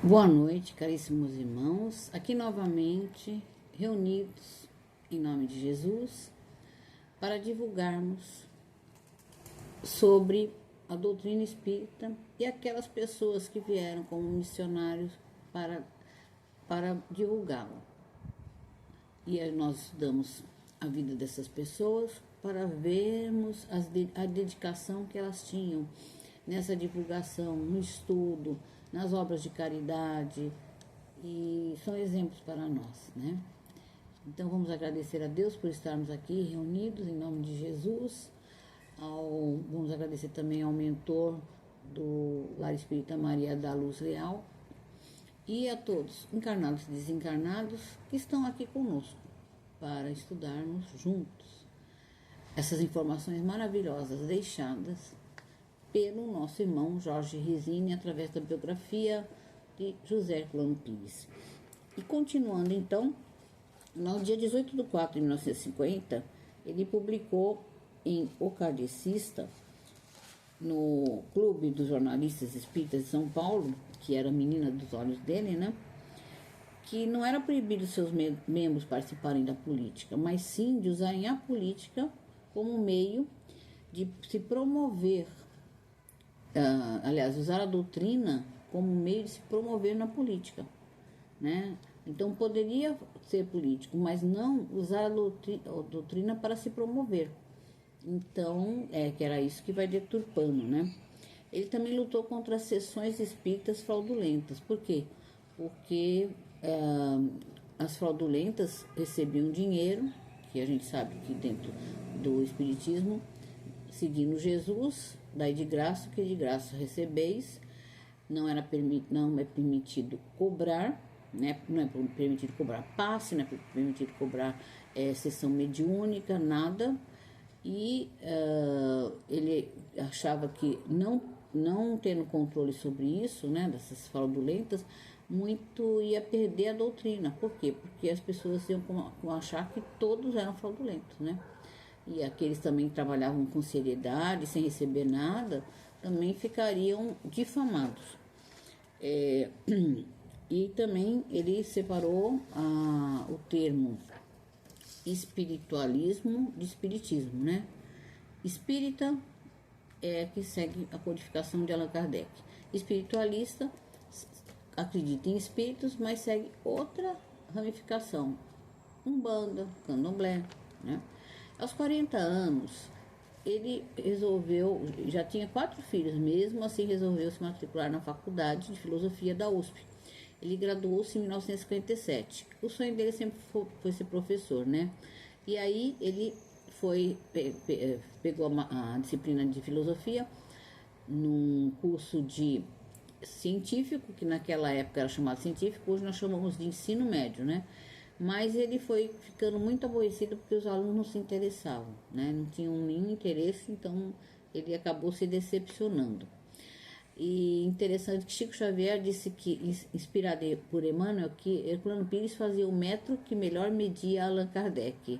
Boa noite, caríssimos irmãos. Aqui novamente, reunidos em nome de Jesus, para divulgarmos sobre a doutrina espírita e aquelas pessoas que vieram como missionários para divulgá-la. E aí nós estudamos a vida dessas pessoas para vermos a dedicação que elas tinham nessa divulgação, no estudo, nas obras de caridade, e são exemplos para nós, né? Então vamos agradecer a Deus por estarmos aqui reunidos em nome de Jesus. Vamos agradecer também ao mentor do Lar Espírita Maria da Luz Real e a todos, encarnados e desencarnados, que estão aqui conosco para estudarmos juntos essas informações maravilhosas deixadas pelo nosso irmão Jorge Risini através da biografia de José Herculano Pires. E continuando então, no dia 18 de 4 de 1950, ele publicou em O Kardecista, no Clube dos Jornalistas Espíritas de São Paulo, que era a menina dos olhos dele, né? Que não era proibido seus membros participarem da política, mas sim de usarem a política como meio de se promover, usar a doutrina como meio de se promover na política, né? Então poderia ser político, mas não usar a doutrina para se promover. Então, que era isso que vai deturpando, né? Ele também lutou contra as sessões espíritas fraudulentas. Por quê? Porque as fraudulentas recebiam dinheiro, que a gente sabe que dentro do espiritismo, seguindo Jesus, daí de graça, que de graça recebeis, não é permitido cobrar, né? Não é permitido cobrar passe, não é permitido cobrar sessão mediúnica, nada. E ele achava que não tendo controle sobre isso, né, dessas fraudulentas, muito ia perder a doutrina. Por quê? Porque as pessoas iam achar que todos eram fraudulentos, né? E aqueles também que trabalhavam com seriedade, sem receber nada, também ficariam difamados. E também ele separou o termo espiritualismo de espiritismo, né? Espírita que segue a codificação de Allan Kardec. Espiritualista acredita em espíritos, mas segue outra ramificação, Umbanda, Candomblé, né? Aos 40 anos, ele resolveu, já tinha 4 filhos, mesmo assim resolveu se matricular na Faculdade de Filosofia da USP. Ele graduou-se em 1957. O sonho dele sempre foi ser professor, né? E aí ele pegou a disciplina de filosofia num curso de científico, que naquela época era chamado científico, hoje nós chamamos de ensino médio, né? Mas ele foi ficando muito aborrecido porque os alunos não se interessavam, né? Não tinham nenhum interesse, então ele acabou se decepcionando. E interessante que Chico Xavier disse que, inspirado por Emmanuel, que Herculano Pires fazia o metro que melhor media Allan Kardec.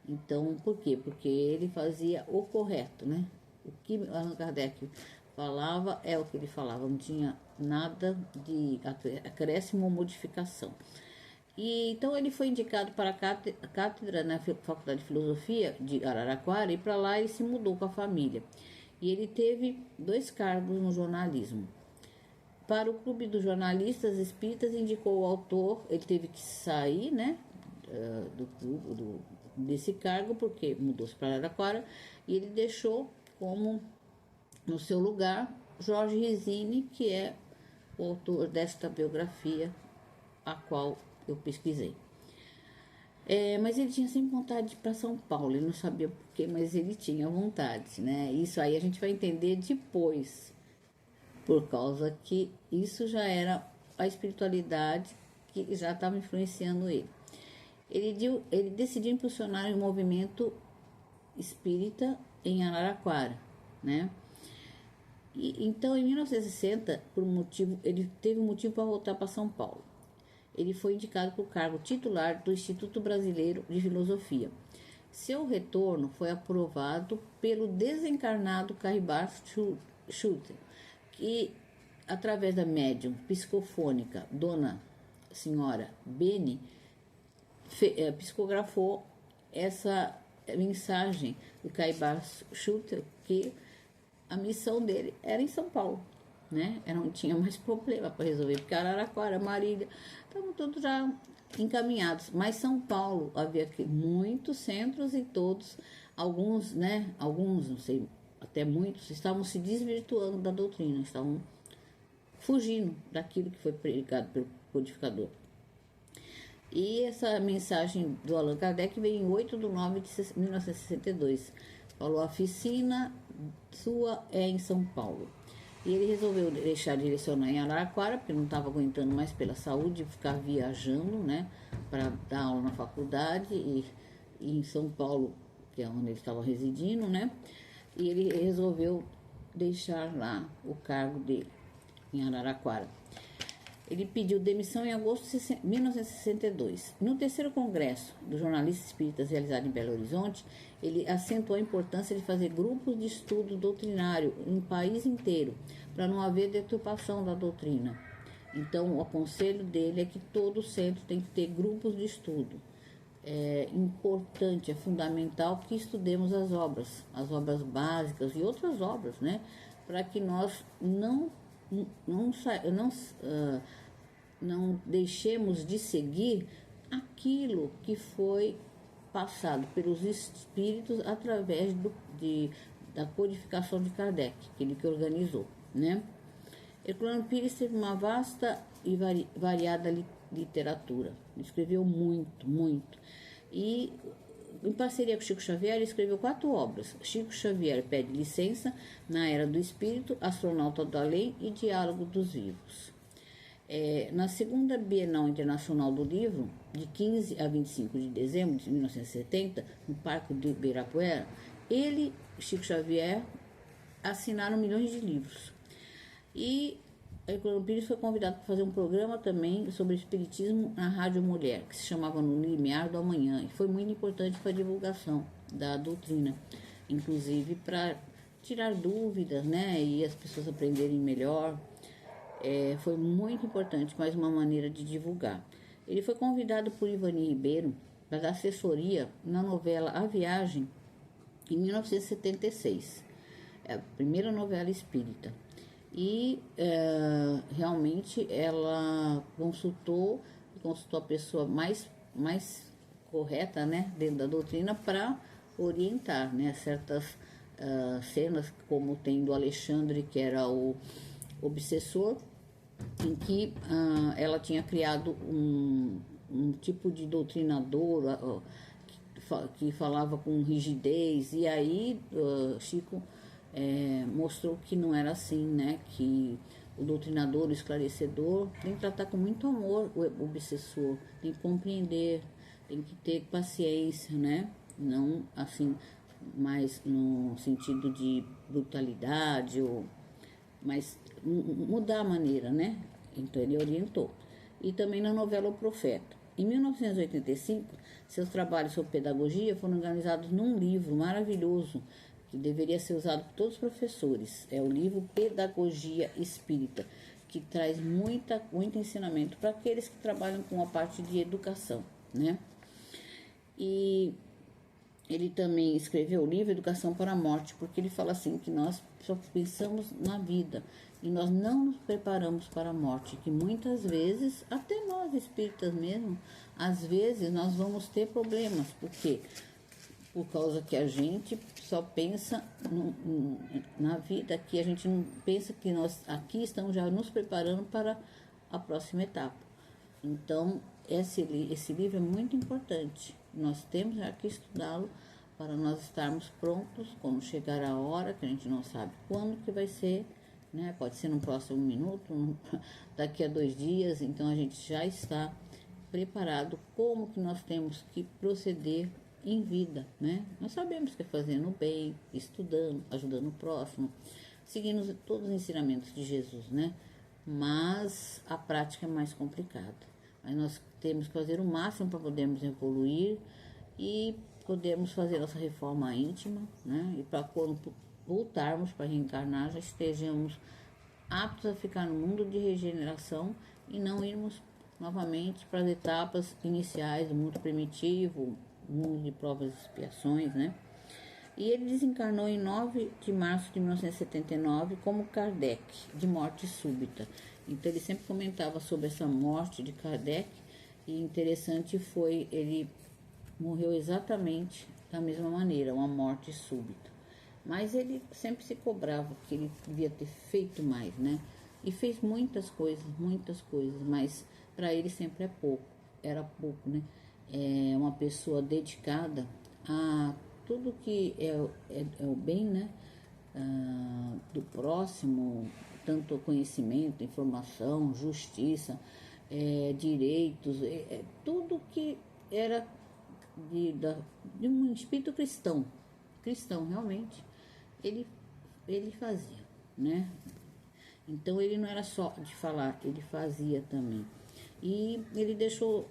Então, por quê? Porque ele fazia o correto, né? O que Allan Kardec falava é o que ele falava, não tinha nada de acréscimo ou modificação. E então ele foi indicado para a cátedra na Faculdade de Filosofia de Araraquara, e para lá ele se mudou com a família. E ele teve 2 cargos no jornalismo. Para o Clube dos Jornalistas Espíritas, indicou o autor, ele teve que sair, né, desse cargo, porque mudou-se para Araraquara, e ele deixou como no seu lugar Jorge Risini, que é o autor desta biografia, a qual eu pesquisei. Mas ele tinha sempre vontade de ir para São Paulo, ele não sabia porquê, mas ele tinha vontade, né? Isso aí a gente vai entender depois, por causa que isso já era a espiritualidade que já estava influenciando ele. Ele decidiu impulsionar o movimento espírita em Araraquara, né? Então, em 1960, ele teve um motivo para voltar para São Paulo. Ele foi indicado para o cargo titular do Instituto Brasileiro de Filosofia. Seu retorno foi aprovado pelo desencarnado Caribas Schulte, que através da médium psicofônica Dona Senhora Beni, psicografou essa mensagem do Caibar Schutter, que a missão dele era em São Paulo, né? Não tinha mais problema para resolver, porque Araraquara, Marília, estavam todos já encaminhados. Mas São Paulo havia aqui muitos centros e todos, alguns, né? Alguns, não sei, até muitos, estavam se desvirtuando da doutrina, estavam fugindo daquilo que foi pregado pelo codificador. E essa mensagem do Allan Kardec veio em 8 de 9 de 1962. Falou: a oficina sua é em São Paulo. E ele resolveu deixar de lecionar em Araraquara, porque não estava aguentando mais pela saúde, ficar viajando, né, para dar aula na faculdade, e em São Paulo, que é onde ele estava residindo, né, e ele resolveu deixar lá o cargo dele, em Araraquara. Ele pediu demissão em agosto de 1962. No terceiro congresso dos jornalistas espíritas realizado em Belo Horizonte, ele acentuou a importância de fazer grupos de estudo doutrinário em país inteiro, para não haver deturpação da doutrina. Então, o conselho dele é que todo centro tem que ter grupos de estudo. É importante, é fundamental que estudemos as obras básicas e outras obras, né? Para que nós não deixemos de seguir aquilo que foi passado pelos espíritos através da codificação de Kardec, aquele que organizou, né? Herculano Pires teve uma vasta e variada literatura, escreveu muito, muito, e em parceria com Chico Xavier, ele escreveu 4 obras: Chico Xavier Pede Licença, Na Era do Espírito, Astronauta do Além e Diálogo dos Vivos. Na segunda Bienal Internacional do Livro, de 15 a 25 de dezembro de 1970, no Parque de Ibirapuera, ele, Chico Xavier, assinaram milhões de livros. E Herculano Pires foi convidado para fazer um programa também sobre espiritismo na Rádio Mulher, que se chamava No Limiar do Amanhã, e foi muito importante para a divulgação da doutrina, inclusive para tirar dúvidas, né, e as pessoas aprenderem melhor. Foi muito importante, mais uma maneira de divulgar. Ele foi convidado por Ivani Ribeiro para dar assessoria na novela A Viagem, em 1976, a primeira novela espírita. E realmente ela consultou a pessoa mais correta, né, dentro da doutrina, para orientar, né, certas cenas, como tem do Alexandre, que era o obsessor, em que ela tinha criado um tipo de doutrinador que falava com rigidez, e aí Chico mostrou que não era assim, né? Que o doutrinador, o esclarecedor, tem que tratar com muito amor o obsessor, tem que compreender, tem que ter paciência, né? Não assim, mais no sentido de brutalidade, mas mudar a maneira, né? Então ele orientou. E também na novela O Profeta. Em 1985, seus trabalhos sobre pedagogia foram organizados num livro maravilhoso, que deveria ser usado por todos os professores. É o livro Pedagogia Espírita, que traz muito ensinamento para aqueles que trabalham com a parte de educação, né? E ele também escreveu o livro Educação para a Morte, porque ele fala assim, que nós só pensamos na vida e nós não nos preparamos para a morte, que muitas vezes, até nós espíritas mesmo, às vezes nós vamos ter problemas, porque por causa que a gente só pensa na vida, que a gente não pensa que nós aqui estamos já nos preparando para a próxima etapa. Então, esse livro é muito importante. Nós temos já que estudá-lo para nós estarmos prontos quando chegar a hora, que a gente não sabe quando que vai ser, né? Pode ser no próximo minuto, daqui a 2 dias, então a gente já está preparado como que nós temos que proceder em vida, né? Nós sabemos que é fazendo o bem, estudando, ajudando o próximo, seguindo todos os ensinamentos de Jesus, né? Mas a prática é mais complicada. Mas nós temos que fazer o máximo para podermos evoluir e podermos fazer nossa reforma íntima, né? E para quando voltarmos para reencarnar, já estejamos aptos a ficar no mundo de regeneração e não irmos novamente para as etapas iniciais do mundo primitivo, mundo de provas e expiações, né? E ele desencarnou em 9 de março de 1979 como Kardec, de morte súbita. Então ele sempre comentava sobre essa morte de Kardec, e interessante foi, ele morreu exatamente da mesma maneira, uma morte súbita. Mas ele sempre se cobrava que ele devia ter feito mais, né? E fez muitas coisas, mas para ele sempre é pouco, era pouco, né? É uma pessoa dedicada a tudo que é o bem, né? Do próximo, tanto conhecimento, informação, justiça, direitos, tudo que era de um espírito cristão realmente, ele fazia, né? Então ele não era só de falar, ele fazia também. E ele deixou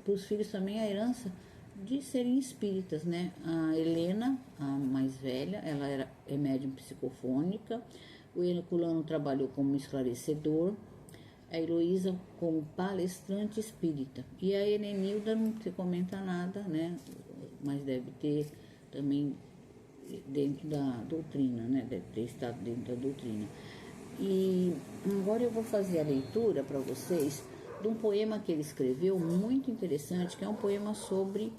para os filhos também a herança de serem espíritas, né? A Helena, a mais velha, ela é médium psicofônica. O Herculano trabalhou como esclarecedor. A Heloísa como palestrante espírita. E a Herenilda não se comenta nada, né? Mas deve ter também dentro da doutrina, né? Deve ter estado dentro da doutrina. E agora eu vou fazer a leitura para vocês de um poema que ele escreveu, muito interessante, que é um poema sobre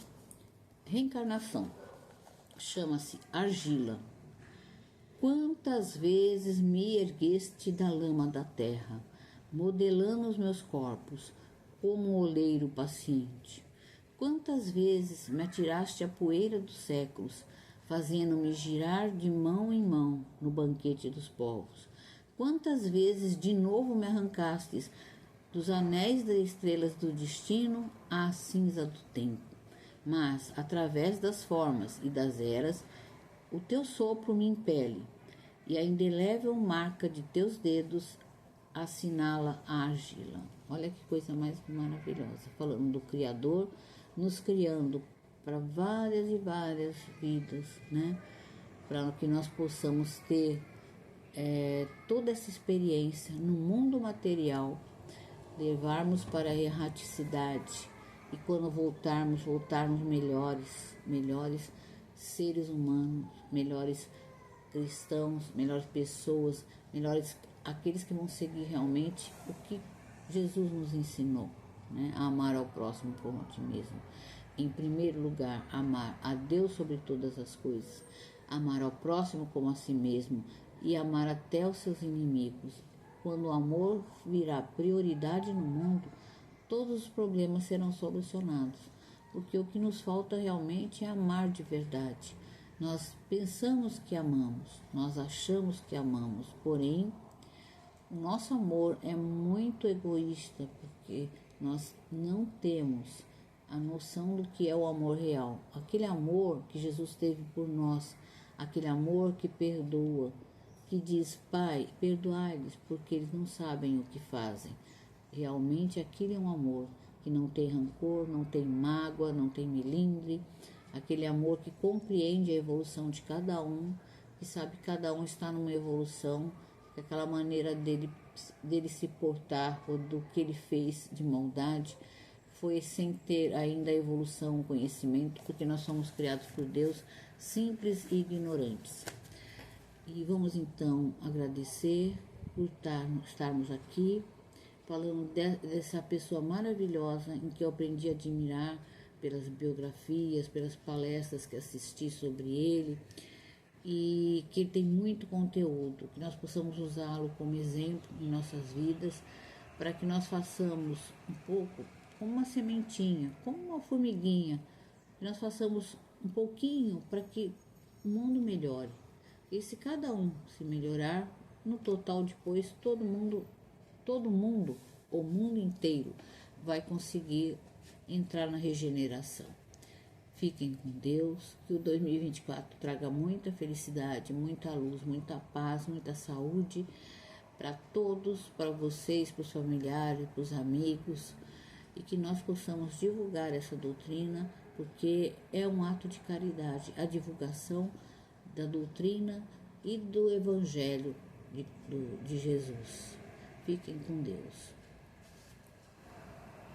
reencarnação. Chama-se Argila. Quantas vezes me ergueste da lama da terra, modelando os meus corpos, como um oleiro paciente. Quantas vezes me atiraste a poeira dos séculos, fazendo-me girar de mão em mão no banquete dos povos. Quantas vezes de novo me arrancastes dos anéis das estrelas do destino à cinza do tempo. Mas, através das formas e das eras, o teu sopro me impele, e a indelével marca de teus dedos assinala a argila. Olha que coisa mais maravilhosa, falando do Criador, nos criando para várias e várias vidas, né? Para que nós possamos ter toda essa experiência no mundo material, levarmos para a erraticidade e quando voltarmos melhores seres humanos, melhores cristãos, melhores pessoas, melhores aqueles que vão seguir realmente o que Jesus nos ensinou, né? A amar ao próximo como a ti mesmo. Em primeiro lugar, amar a Deus sobre todas as coisas, amar ao próximo como a si mesmo e amar até os seus inimigos. Quando o amor virá prioridade no mundo, todos os problemas serão solucionados, porque o que nos falta realmente é amar de verdade. Nós pensamos que amamos, nós achamos que amamos, porém, o nosso amor é muito egoísta, porque nós não temos a noção do que é o amor real. Aquele amor que Jesus teve por nós, aquele amor que perdoa, que diz, Pai, perdoai-lhes, porque eles não sabem o que fazem. Realmente aquele é um amor que não tem rancor, não tem mágoa, não tem melindre. Aquele amor que compreende a evolução de cada um, que sabe que cada um está numa evolução, que aquela maneira dele se portar, ou do que ele fez de maldade, foi sem ter ainda a evolução, o conhecimento, porque nós somos criados por Deus simples e ignorantes. E vamos então agradecer por estarmos aqui, falando dessa pessoa maravilhosa em que eu aprendi a admirar pelas biografias, pelas palestras que assisti sobre ele, e que ele tem muito conteúdo, que nós possamos usá-lo como exemplo em nossas vidas, para que nós façamos um pouco como uma sementinha, como uma formiguinha, que nós façamos um pouquinho para que o mundo melhore. E se cada um se melhorar, no total depois todo mundo, o mundo inteiro vai conseguir entrar na regeneração. Fiquem com Deus, que o 2024 traga muita felicidade, muita luz, muita paz, muita saúde para todos, para vocês, para os familiares, para os amigos, e que nós possamos divulgar essa doutrina, porque é um ato de caridade, a divulgação da doutrina e do Evangelho de Jesus. Fiquem com Deus.